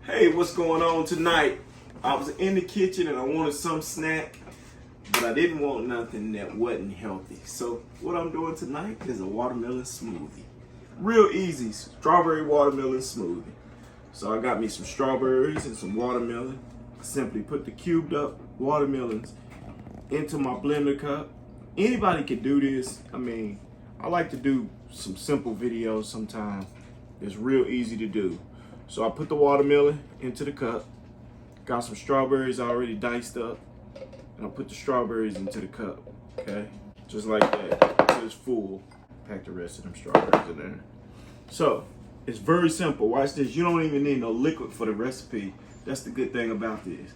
Hey, what's going on tonight? I was in the kitchen and I wanted some snack, but I didn't want nothing that wasn't healthy. So what I'm doing tonight is a watermelon smoothie. Real easy, strawberry watermelon smoothie. So I got me some strawberries and some watermelon. I simply put the cubed up watermelons into my blender cup. Anybody can do this. I mean, I like to do some simple videos sometimes. It's real easy to do. So I put the watermelon into the cup. Got some strawberries already diced up. And I put the strawberries into the cup, okay? Just like that, till it's full. Pack the rest of them strawberries in there. So, it's very simple. Watch this. You don't even need no liquid for the recipe. That's the good thing about this.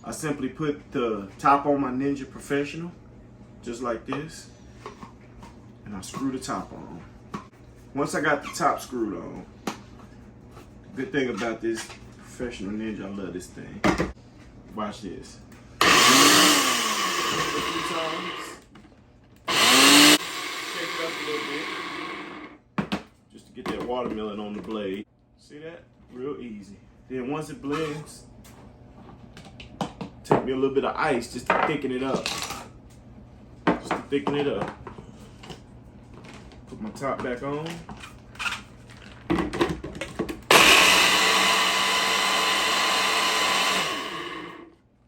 I simply put the top on my Ninja Professional, just like this. And I screw the top on. Once I got the top screwed on, good thing about this Professional Ninja, I love this thing. Watch this. Take it up a little bit, just to get that watermelon on the blade. See that? Real easy. Then once it blends, take me a little bit of ice just to thicken it up. Just to thicken it up. Put my top back on.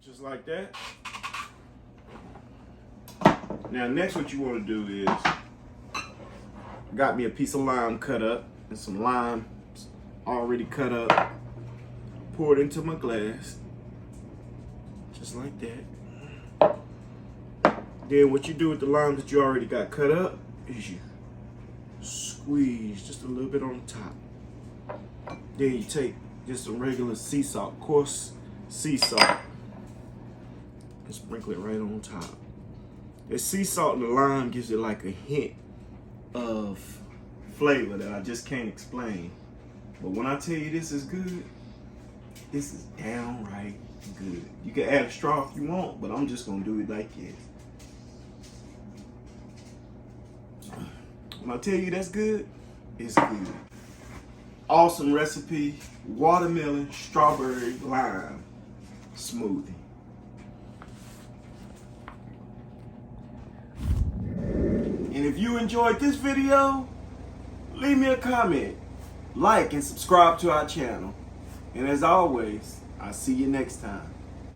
Just like that. Now next what you want to do is, got me a piece of lime cut up and some lime already cut up. Pour it into my glass. Just like that. Then what you do with the lime that you already got cut up is you squeeze just a little bit on the top. Then you take just some regular sea salt, coarse sea salt, and sprinkle it right on top. The sea salt and the lime gives it like a hint of flavor that I just can't explain. But when I tell you this is good, this is downright good. You can add a straw if you want, but I'm just gonna do it like this. When I tell you that's good, it's good. Awesome recipe, watermelon, strawberry, lime smoothie. And if you enjoyed this video, leave me a comment, like and subscribe to our channel. And as always, I'll see you next time.